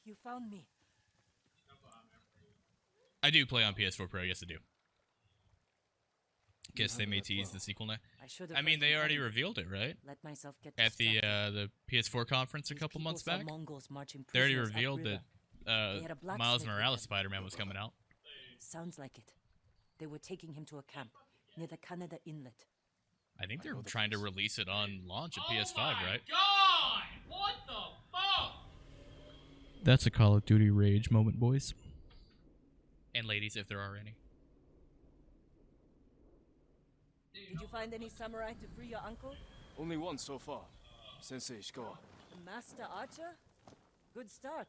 You found me. I do play on PS4 Pro, yes I do. Guess they may tease the sequel now. I mean, they already revealed it, right? Let myself get at the PS4 conference a couple months back. They already revealed that Miles Morales Spider-Man was coming out. Sounds like it. They were taking him to a camp near the Canada Inlet. I think they're trying to release it on launch at PS5, right? God! What the fuck? That's a Call of Duty rage moment, boys. And ladies, if there are any. Did you find any samurai to free your uncle? Only one so far. Sensei Ishikawa. A master archer? Good start.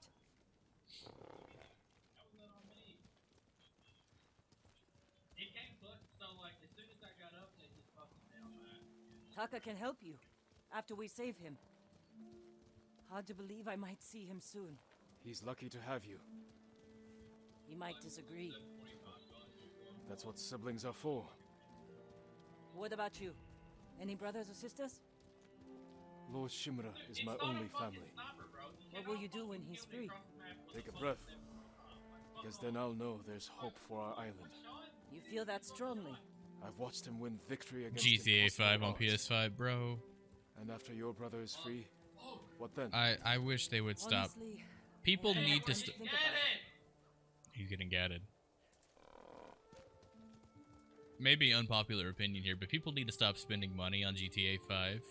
It came quick, so like as soon as I got up, they just fucking down that. Taka can help you after we save him. Hard to believe I might see him soon. He's lucky to have you. He might disagree. That's what siblings are for. What about you? Any brothers or sisters? Lord Shimura is my only family. What will you do when he's free? Take a breath. Because then I'll know there's hope for our island. You feel that strongly? I've watched him win victory against GTA 5 on impossible odds. PS5, bro. And after your brother is free, what then? I wish they would stop. Honestly, People I need to think stop. about it. He's getting gatted. Maybe unpopular opinion here, but people need to stop spending money on GTA 5.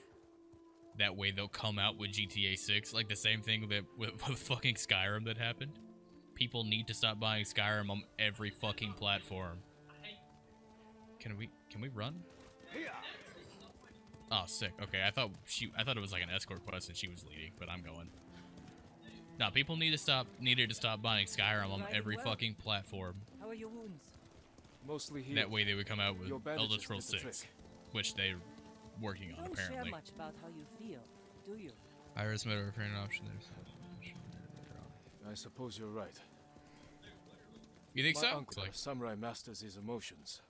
That way they'll come out with GTA 6, like the same thing that with fucking Skyrim that happened. People need to stop buying Skyrim on every fucking platform. Can we run? Oh, sick. Okay, I thought it was like an escort quest and she was leading, but I'm going. No, people needed to stop buying Skyrim on every fucking platform. How are your wounds? Mostly here. That way they would come out with Your Elder bandages Scrolls did the 6, trick. which they're working on Don't apparently. share much about how you feel, do you? Iris mode return option there. I suppose you're right. You think My so? uncle, a samurai, masters his emotions,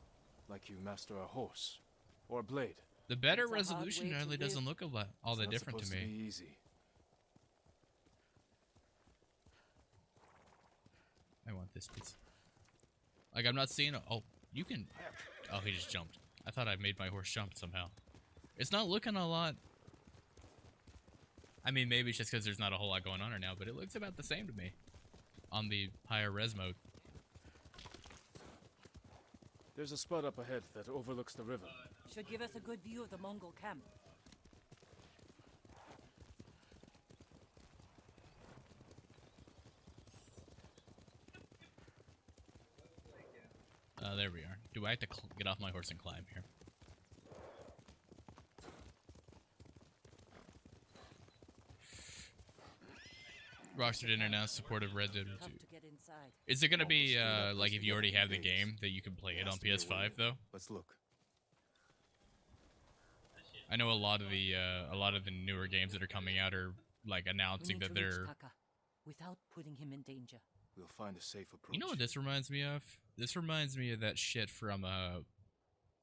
like you master a horse or a blade. The better It's a hard resolution way to generally doesn't live. look all that It's not different to supposed me. be easy. I want this piece. Like, I'm not seeing oh, you can... Oh, he just jumped. I thought I made my horse jump somehow. It's not looking a lot... I mean, maybe it's just because there's not a whole lot going on right now, but it looks about the same to me. On the higher res mode. There's a spot up ahead that overlooks the river. Should give us a good view of the Mongol camp. There we are. Do I have to get off my horse and climb here? Rockstar didn't announce support of Red Dead Tough 2. to get inside. Is it gonna be like if you already have the game that you can play it on PS5 though? Let's look. I know a lot of the newer games that are coming out are like We announcing need that to reach they're. Taka without putting him in danger. We'll find a safe approach. You know what this reminds me of? This reminds me of that shit from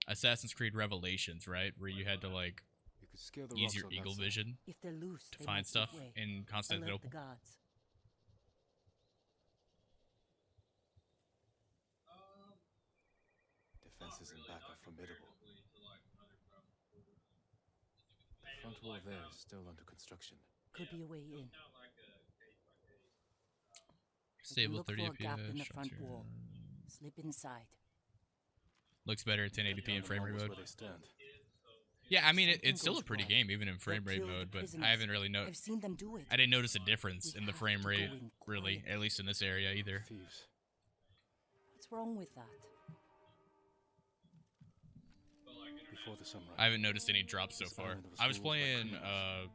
Assassin's Creed Revelations, right? Where you had to like You could scale the use rocks your on that eagle side. vision If they're loose, to they find might give stuff way. in Alert Constantinople. the guards. Defenses in back are formidable. The front wall there is still under construction. Could be a way in. We can Stable look 30 for a gap in the FPS. front structure. wall. Slip inside. Looks better at 1080p in frame rate mode. Where they stand. Yeah, I mean Something it's still a goes pretty wrong. game even in frame They'll rate kill the mode, but prisoners. I haven't really I've seen them do it. I didn't notice a difference We in the have frame to go rate, in really, quietly. at least in this area either. Thieves. What's wrong with that? Before the samurai. I haven't noticed any drops so This far. island was I was ruled by playing criminals.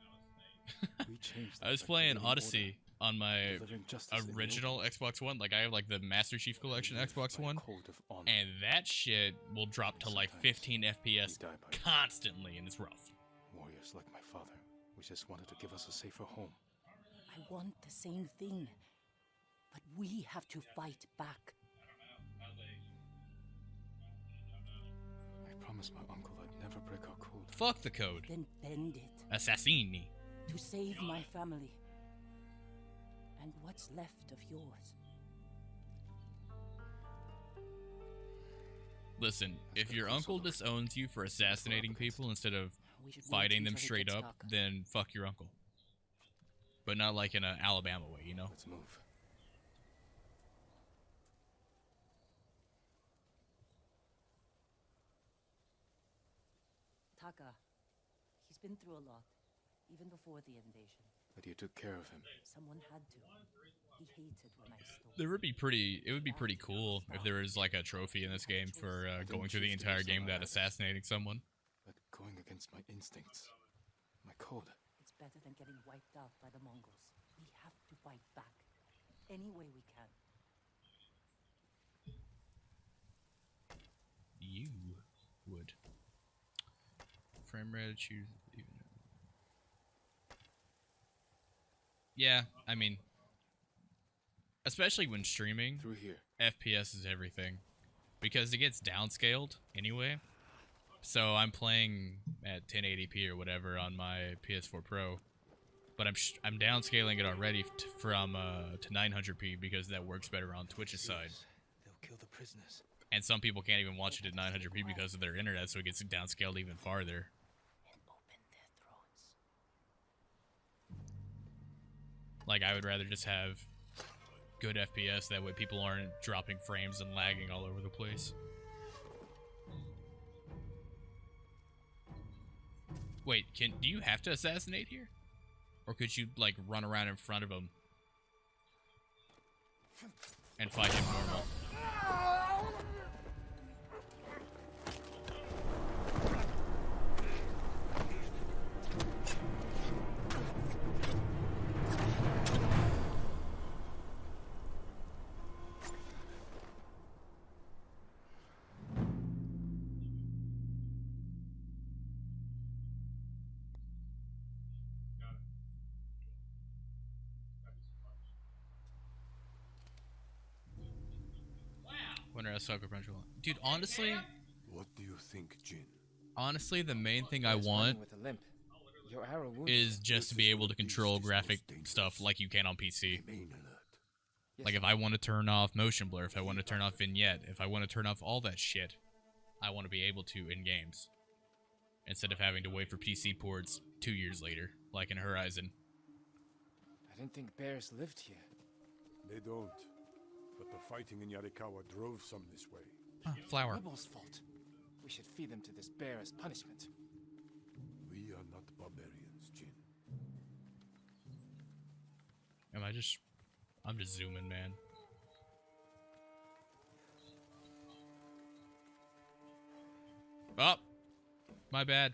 We changed I that was by playing creating Odyssey order, on my delivering justice in the original Xbox One. Like I have like the Master Chief Collection open. We Xbox live by One, code of honor. and that shit will drop to like Sometimes 15 FPS we die by it. constantly, and it's rough. Warriors like my father, we just wanted to give us a safer home. I want the same thing. But we have to fight back. I promised my uncle I'd never break our code. Fuck the code. Then bend it Assassini. to save my family. And what's left of yours? Listen, if your uncle disowns you for assassinating people instead of We should wait fighting them until he straight gets up, darker. then fuck your uncle. But not like in an Alabama way, you know? Let's move. Taka, he's been through a lot, even before the invasion. But you took care of him. Someone had to. He hated when I stole. It would be pretty cool if there was like a trophy in this game for going through the entire game without assassinating someone. But going against my instincts, my code. It's better than getting wiped out by the Mongols. We have to fight back, any way we can. You would. Frame rate, choose even. Yeah, I mean, especially when streaming, Through here. FPS is everything because it gets downscaled anyway. So I'm playing at 1080p or whatever on my PS4 Pro, but I'm downscaling it already from to 900p because that works better on Twitch's side. They'll kill the prisoners. And some people can't even watch it at 900p because of their internet, so it gets downscaled even farther. And open their throats. Like, I would rather just have good FPS, that way people aren't dropping frames and lagging all over the place. Wait, do you have to assassinate here? Or could you, like, run around in front of him and fight him normal? Wonder how Sucker Punch will. Dude, honestly, What do you think, Jin? the main thing I There's want running with a limp. Your arrow wounded is him. just to be able to control graphic stuff like you can on PC. Remain alert. Yes, Like if I want to turn off motion blur, if I want to turn off vignette, if I want to turn off all that shit, I want to be able to in games. Instead of having to wait for PC ports 2 years later, like in Horizon. I didn't think bears lived here. They don't. But the fighting in Yarikawa drove some this way. Flower. Rebels' fault. We should feed them to this bear as punishment. We are not barbarians, Jin. I'm just zooming, man. Oh! My bad.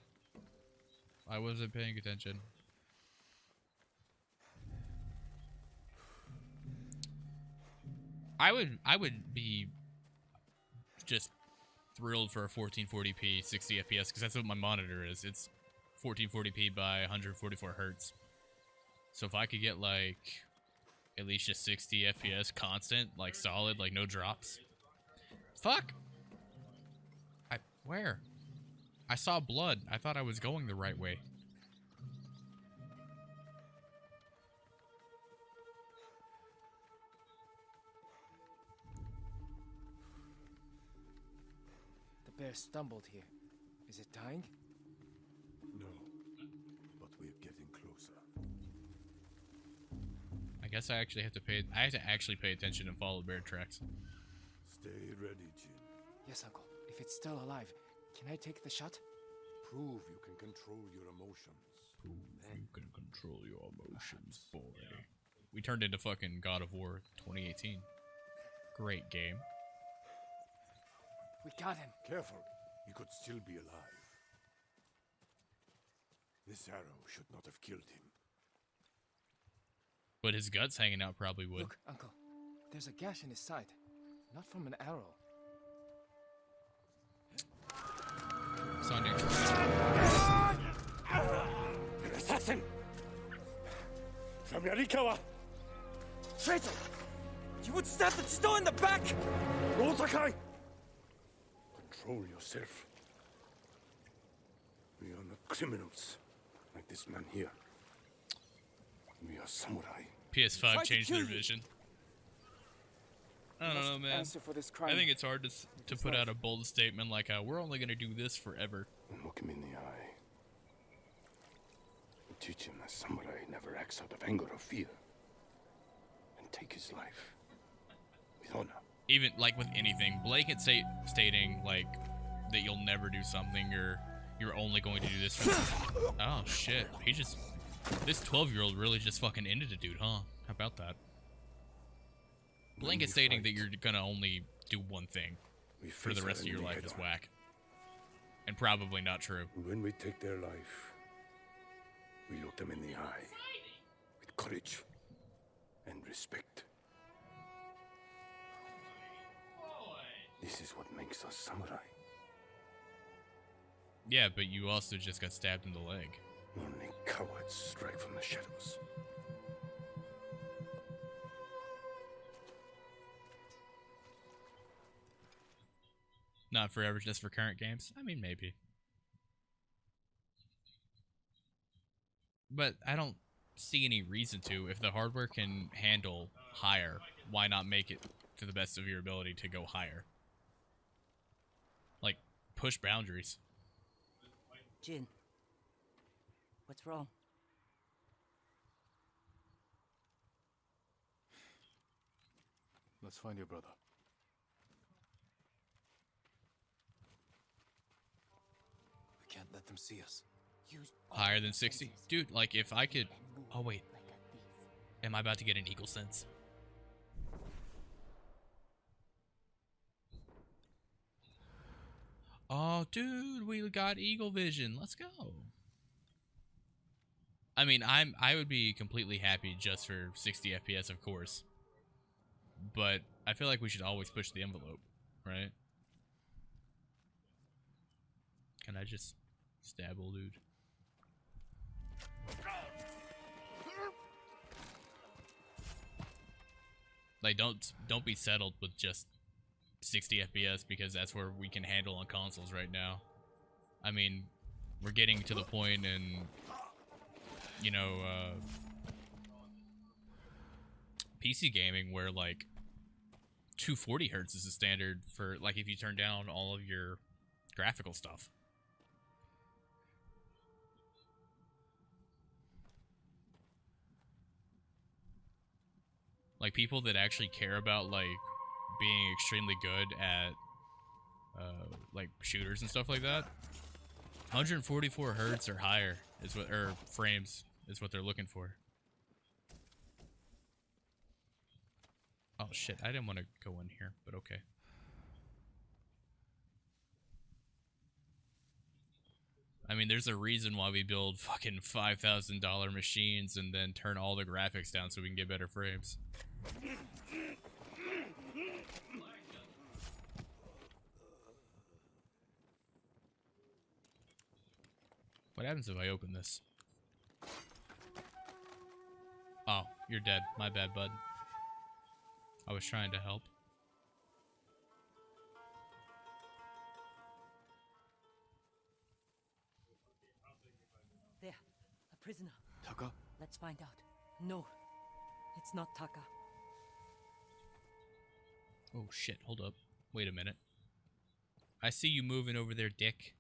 I wasn't paying attention. I would be just thrilled for a 1440p 60 FPS because that's what my monitor is. It's 1440p by 144 hertz. So if I could get like at least just 60 FPS constant, like solid, like no drops. Fuck. Where? I saw blood. I thought I was going the right way. The bear stumbled here. Is it dying? No. But we're getting closer. I guess I actually have to pay. I have to actually pay attention and follow bear tracks. Stay ready, Jin. Yes, Uncle. If it's still alive, can I take the shot? Prove you can control your emotions. You can control your emotions, boy. We turned into fucking God of War 2018. Great game. We got him. Careful. He could still be alive. This arrow should not have killed him. But his guts hanging out probably would. Look, Uncle. There's a gash in his side. Not from an arrow. Sounding. An assassin! From Yarikawa! Traitor! You would stab the Chido in the back! Rosakai! Control yourself. We are not criminals like this man here. We are samurai. PS5 Tried to changed their kill you. vision. I don't Must know, man. answer for this crime. I think it's hard to put out a bold statement like, we're only gonna do this forever. And look him in the eye. And teach him that samurai never acts out of anger or fear. And take his life with honor. Even, like, with anything, blanket stating, like, that you'll never do something, or you're only going to do this for oh, shit. He just... This 12-year-old really just fucking ended a dude, huh? How about that? Blanket stating that you're gonna only do one thing for the rest of your life is whack. And probably not true. When we take their life, we look them in the eye with courage and respect. This is what makes us samurai. Yeah, but you also just got stabbed in the leg. Only cowards strike from the shadows. Not forever, just for current games? I mean, maybe. But I don't see any reason to. If the hardware can handle higher, why not make it to the best of your ability to go higher? Like, push boundaries. Jin. What's wrong? Let's find your brother. We can't let them see us. Use Higher than 60? Dude, like, if I could... Oh, wait. Am I about to get an eagle sense? Oh, dude, we got eagle vision. Let's go. I mean, I would be completely happy just for 60 FPS, of course. But I feel like we should always push the envelope, right? Can I just stab old dude? Like, don't be settled with just 60 FPS because that's where we can handle on consoles right now. I mean, we're getting to the point in, you know, PC gaming where, like, 240 hertz is the standard for, like, if you turn down all of your graphical stuff. Like, people that actually care about, like, being extremely good at, like, shooters and stuff like that, 144 hertz or higher is what, or frames is what they're looking for. Oh shit, I didn't want to go in here, but okay. I mean, there's a reason why we build fucking $5,000 machines and then turn all the graphics down so we can get better frames. What happens if I open this? Oh, you're dead. My bad, bud. I was trying to help. There. A prisoner. Taka? Let's find out. No. It's not Taka. Oh shit, hold up. Wait a minute. I see you moving over there, dick.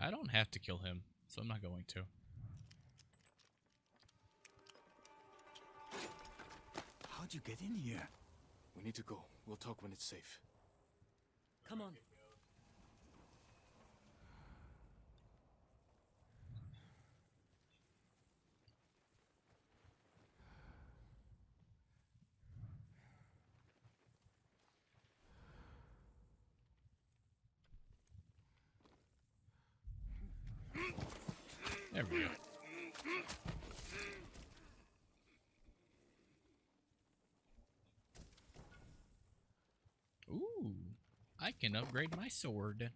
I don't have to kill him, so I'm not going to. How'd you get in here? We need to go. We'll talk when it's safe. Come on. There we go. Ooh, I can upgrade my sword.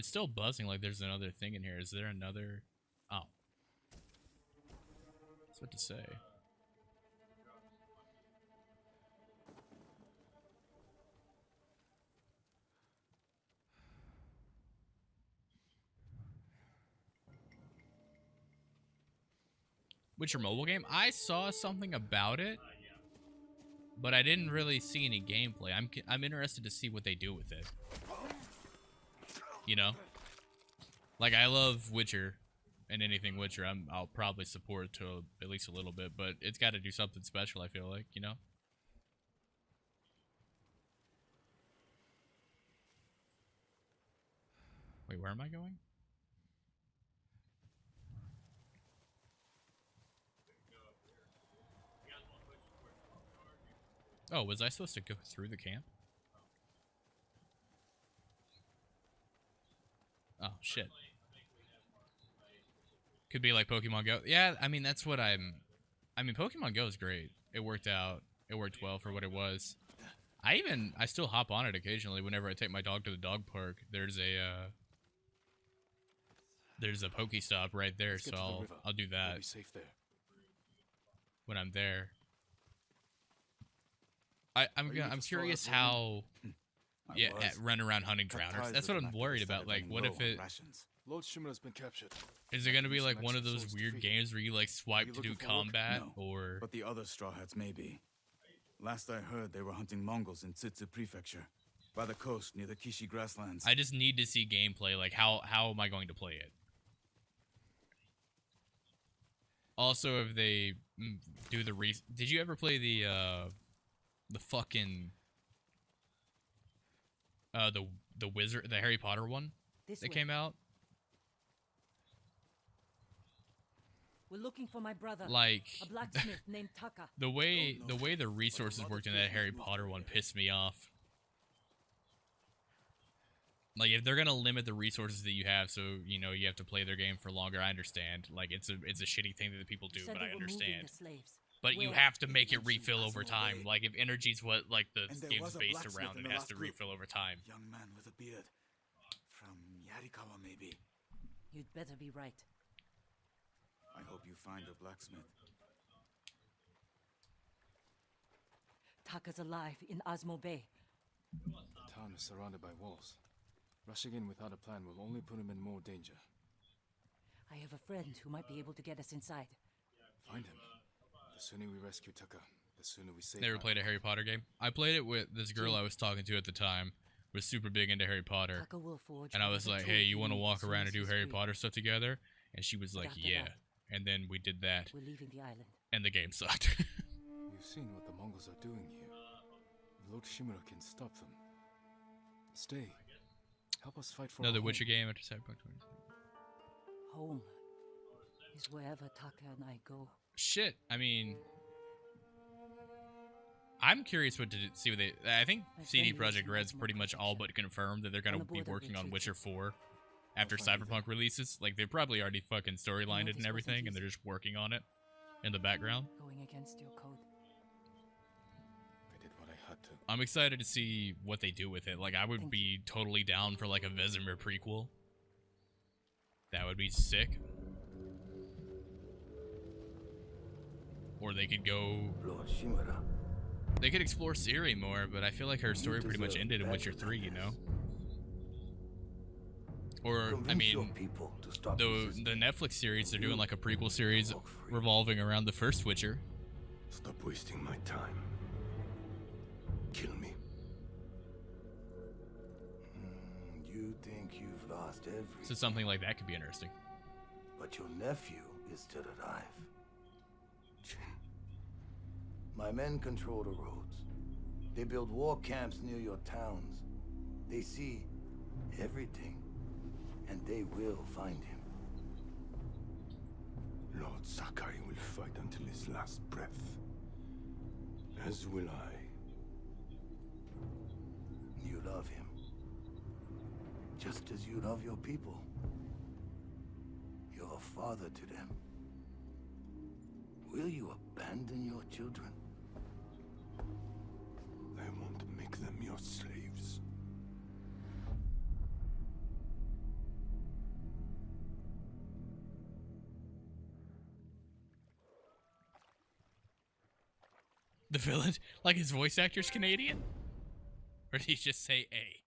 It's still buzzing like there's another thing in here. Is there another? Oh. That's what to say. Witcher mobile game? I saw something about it, but I didn't really see any gameplay. I'm interested to see what they do with it. You know? Like, I love Witcher, and anything Witcher I'll probably support to at least a little bit, but it's got to do something special, I feel like, you know? Wait, where am I going? Oh, was I supposed to go through the camp? Oh, shit. Could be like Pokemon Go. Yeah, I mean, that's what I mean, Pokemon Go is great. It worked out. It worked well for what it was. I still hop on it occasionally whenever I take my dog to the dog park. There's a Pokestop right there, so I'll do that. We'll be safe there. When I'm there. I'm curious how run around hunting drowners. That's what I'm worried about. Like, what if it Lord Shimura's been captured. is it gonna be like one of those weird games where you like swipe to do combat, No, or but the other Straw Hats may be. Last I heard, they were hunting Mongols in Tsutsu Prefecture, by the coast near the Kishi grasslands. I just need to see gameplay. Like, how am I going to play it? Also, if they do the did you ever play the fucking the wizard, the Harry Potter one that came out? We're looking for my brother. Like, A blacksmith named Taka. the way the resources worked in that Harry Potter one pissed me off. Like, if they're gonna limit the resources that you have, so you know you have to play their game for longer, I understand. Like, it's a shitty thing that the people do, Said but they I were moving understand. the slaves. But you Where? have to make it refill over time. Like, if energy's what like the And there game's was a based blacksmith around, in it the has last to group. refill over time. Young man with a beard. From Yarikawa, maybe. You'd better be right. I hope you find a blacksmith. Taka's alive in Osmo Bay. The town is surrounded by walls. Rushing in without a plan will only put him in more danger. I have a friend who might be able to get us inside. Find him. The sooner we rescue Taka, the sooner we save Never her. played a Harry Potter game. I played it with this girl I was talking to at the time. Was super big into Harry Potter, Taka will forge and I was whatever like, "Hey, tools you we want to need walk as soon around as and do he's Harry free. Potter stuff together?" And she was But like, after "Yeah." that, And then we did that, We're leaving the island. and the game sucked. You've seen what the Mongols are doing here. Lord Shimura can stop them. Stay. Help us fight for Another our Witcher home. game after Cyberpunk 20. Home is wherever Taka and I go. Shit, I mean, I'm curious what to see what they. I think My CD friend lives Projekt in Red's Osmo pretty much all but confirmed that they're On gonna the be border working with on Tsutsu. Witcher 4 after I'll find you Cyberpunk releases. Like, they've probably already fucking storylined it this and everything, wasn't and they're easy. just working on it in the background. Going against your code. I did what I had to. I'm excited to see what they do with it. Like, I would Thank be totally down for like a Vesemir prequel. That would be sick. Or they could go. Lord Shimura. They could explore Ciri more, but I feel like her story pretty much deserve ended in better Witcher 3, than you know? this. Or, I Convince your mean, people to stop the resisting. Netflix series, they're doing like a prequel series Walk free. revolving around the first Witcher. Stop wasting my time. Kill me. You think you've lost everything, So something like that could be interesting. but your nephew is still alive. My men control the roads. They build war camps near your towns. They see everything, and they will find him. Lord Sakai will fight until his last breath. As will I. You love him. Just as you love your people. You're a father to them. Will you abandon your children? I won't make them your slaves. The villain, like his voice actor's Canadian? Or did he just say A?